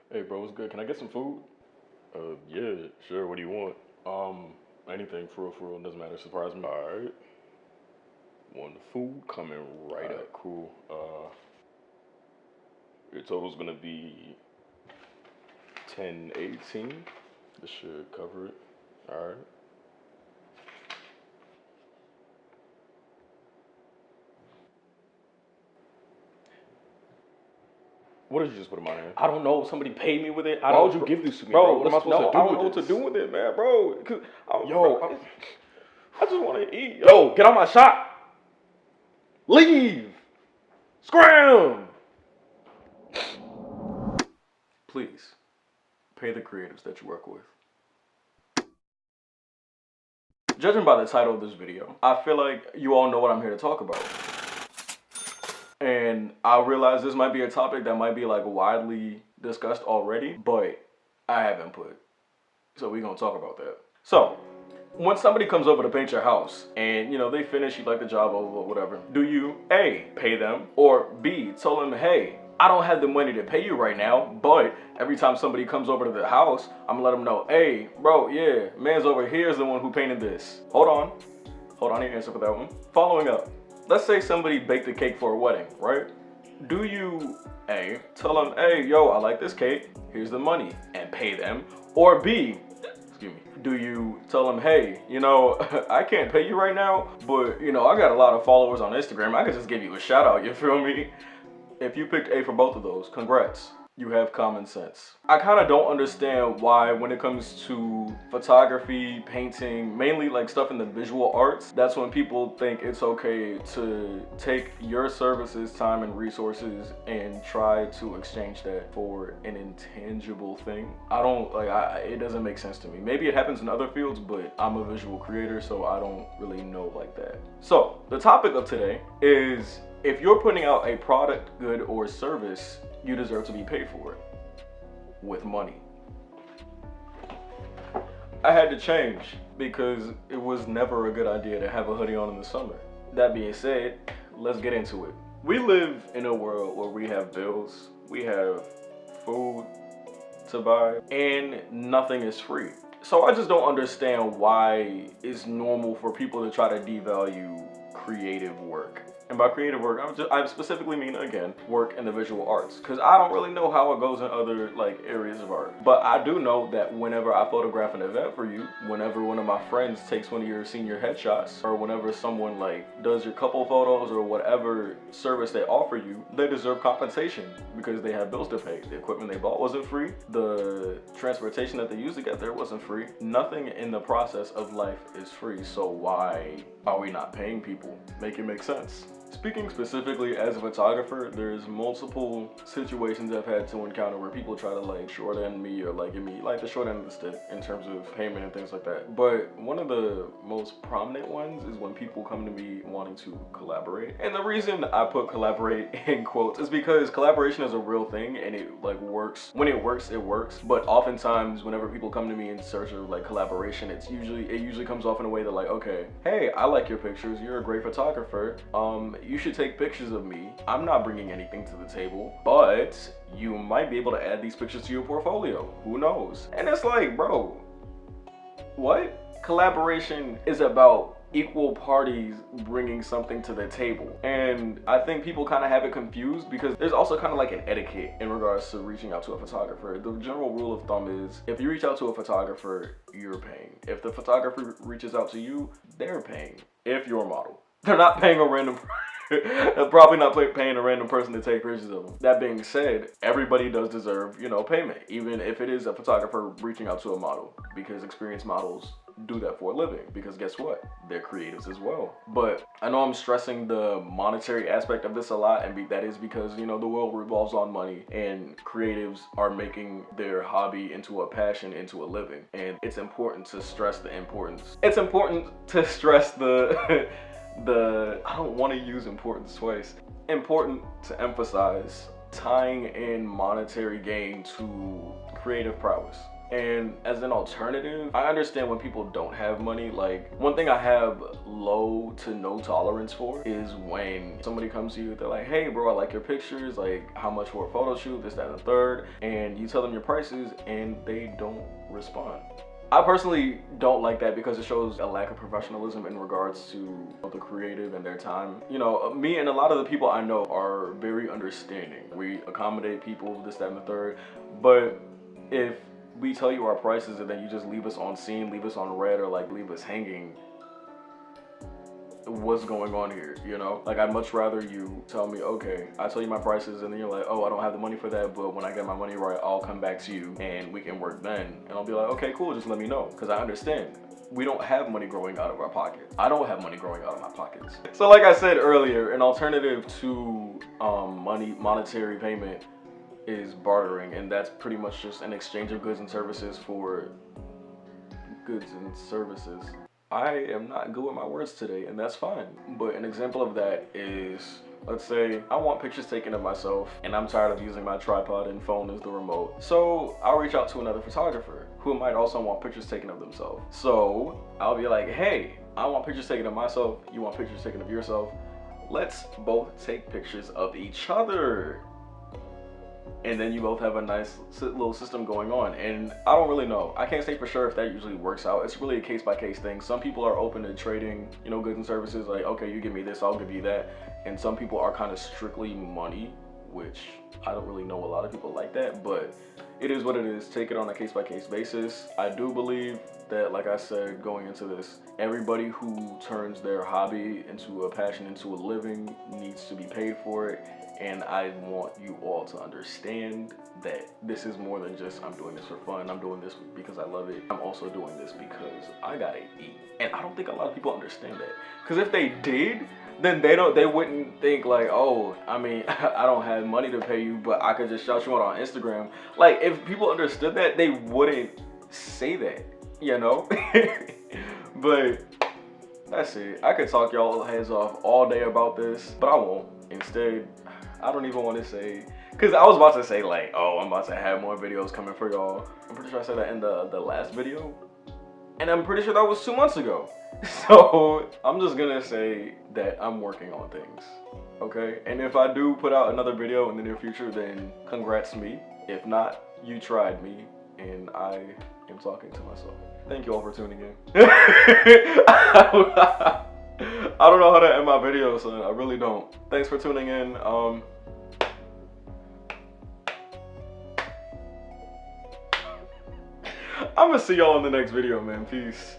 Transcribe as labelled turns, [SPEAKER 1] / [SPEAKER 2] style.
[SPEAKER 1] Hey bro, what's good? Can I get some food? Yeah, sure. What do you want? Anything for real, doesn't matter. Surprise me. All right. Want the food coming right up. Cool. Your total's gonna be 1018. This should cover it. All right. What did you just put in my hand?
[SPEAKER 2] I don't know. Somebody paid me with it.
[SPEAKER 1] Why would you give this to me, bro? What am I supposed to do
[SPEAKER 2] I don't
[SPEAKER 1] with
[SPEAKER 2] know what to
[SPEAKER 1] this?
[SPEAKER 2] do with it, man, bro.
[SPEAKER 1] I just want to eat.
[SPEAKER 2] Yo, get on my shot. Leave. Scram. Please, pay the creatives that you work with. Judging by the title of this video, I feel like you all know what I'm here to talk about. And I realize this might be a topic that might be like widely discussed already, but I have input. So we're gonna talk about that. So, when somebody comes over to paint your house and they finish, you like the job or whatever, do you A, pay them, or B, tell them, hey, I don't have the money to pay you right now, but every time somebody comes over to the house, I'm gonna let them know, hey, bro, yeah, man's over here is the one who painted this. Hold on, your answer for that one. Following up, let's say somebody baked a cake for a wedding, right? Do you A, tell them, hey, yo, I like this cake, here's the money, and pay them, or B, do you tell them, hey, I can't pay you right now, but, I got a lot of followers on Instagram. I could just give you a shout out, you feel me? If you picked A for both of those, congrats. You have common sense. I kind of don't understand why when it comes to photography, painting, mainly like stuff in the visual arts, that's when people think it's okay to take your services, time, and resources and try to exchange that for an intangible thing. It doesn't make sense to me. Maybe it happens in other fields, but I'm a visual creator, so I don't really know like that. So the topic of today is, if you're putting out a product, good, or service, you deserve to be paid for it with money. I had to change because it was never a good idea to have a hoodie on in the summer. That being said, let's get into it. We live in a world where we have bills, we have food to buy, and nothing is free. So I just don't understand why it's normal for people to try to devalue creative work. And by creative work, I specifically mean, again, work in the visual arts. Because I don't really know how it goes in other areas of art. But I do know that whenever I photograph an event for you, whenever one of my friends takes one of your senior headshots, or whenever someone does your couple photos or whatever service they offer you, they deserve compensation because they have bills to pay. The equipment they bought wasn't free. The transportation that they used to get there wasn't free. Nothing in the process of life is free. So why are we not paying people? Make it make sense. Speaking specifically as a photographer, there's multiple situations I've had to encounter where people try to short end me or give me the short end of the stick in terms of payment and things like that. But one of the most prominent ones is when people come to me wanting to collaborate. And the reason I put collaborate in quotes is because collaboration is a real thing and it works. When it works, it works. But oftentimes whenever people come to me in search of collaboration, it usually comes off in a way that okay, hey, I like your pictures, you're a great photographer. You should take pictures of me. I'm not bringing anything to the table, but you might be able to add these pictures to your portfolio. Who knows? And it's bro, what? Collaboration is about equal parties bringing something to the table. And I think people kind of have it confused because there's also kind of an etiquette in regards to reaching out to a photographer. The general rule of thumb is if you reach out to a photographer, you're paying. If the photographer reaches out to you, they're paying. If you're a model. They're not paying a random they're probably not paying a random person to take pictures of them. That being said, everybody does deserve, payment, even if it is a photographer reaching out to a model, because experienced models do that for a living, because guess what? They're creatives as well. But I know I'm stressing the monetary aspect of this a lot, and that is because, the world revolves on money, and creatives are making their hobby into a passion, into a living. And it's important to stress the importance. It's important to stress the I don't want to use importance twice. Important to emphasize tying in monetary gain to creative prowess. And as an alternative, I understand when people don't have money. Like, one thing I have low to no tolerance for is when somebody comes to you, they're like, hey bro, I like your pictures, like how much for a photo shoot, this, that, and the third, and you tell them your prices and they don't respond. I personally don't like that because it shows a lack of professionalism in regards to the creative and their time. You know, me and a lot of the people I know are very understanding. We accommodate people, this, that, and the third. But if we tell you our prices and then you just leave us on scene, leave us on red, or like leave us hanging, what's going on here, you know? Like, I'd much rather you tell me, okay, I tell you my prices, and then you're like, oh, I don't have the money for that, but when I get my money right, I'll come back to you and we can work then. And I'll be like, okay, cool, just let me know, because I understand. We don't have money growing out of our pockets. I don't have money growing out of my pockets. So like I said earlier, an alternative to monetary payment is bartering, and that's pretty much just an exchange of goods and services for goods and services. I am not good with my words today, and that's fine. But an example of that is, let's say I want pictures taken of myself and I'm tired of using my tripod and phone as the remote. So I'll reach out to another photographer who might also want pictures taken of themselves. So I'll be like, hey, I want pictures taken of myself, you want pictures taken of yourself. Let's both take pictures of each other. And then you both have a nice little system going on. And I don't really know. I can't say for sure if that usually works out. It's really a case-by-case thing. Some people are open to trading, you know, goods and services. Like, okay, you give me this, I'll give you that. And some people are kind of strictly money, which I don't really know a lot of people like that. But it is what it is. Take it on a case-by-case basis. I do believe that, like I said, going into this, everybody who turns their hobby into a passion, into a living, needs to be paid for it. And I want you all to understand that this is more than just, I'm doing this for fun, I'm doing this because I love it. I'm also doing this because I gotta eat. And I don't think a lot of people understand that. Because if they did, then they wouldn't think like, oh, I mean, I don't have money to pay you, but I could just shout you out on Instagram. Like, if people understood that, they wouldn't say that, you know? But that's it. I could talk y'all heads off all day about this, but I won't. Instead, I don't even want to say, because I was about to say like, oh, I'm about to have more videos coming for y'all. I'm pretty sure I said that in the last video. And I'm pretty sure that was 2 months ago. So I'm just gonna say that I'm working on things, okay? And if I do put out another video in the near future, then congrats me. If not, you tried me, and I am talking to myself. Thank you all for tuning in. I don't know how to end my video, son. I really don't. Thanks for tuning in. I'm gonna see y'all in the next video, man. Peace.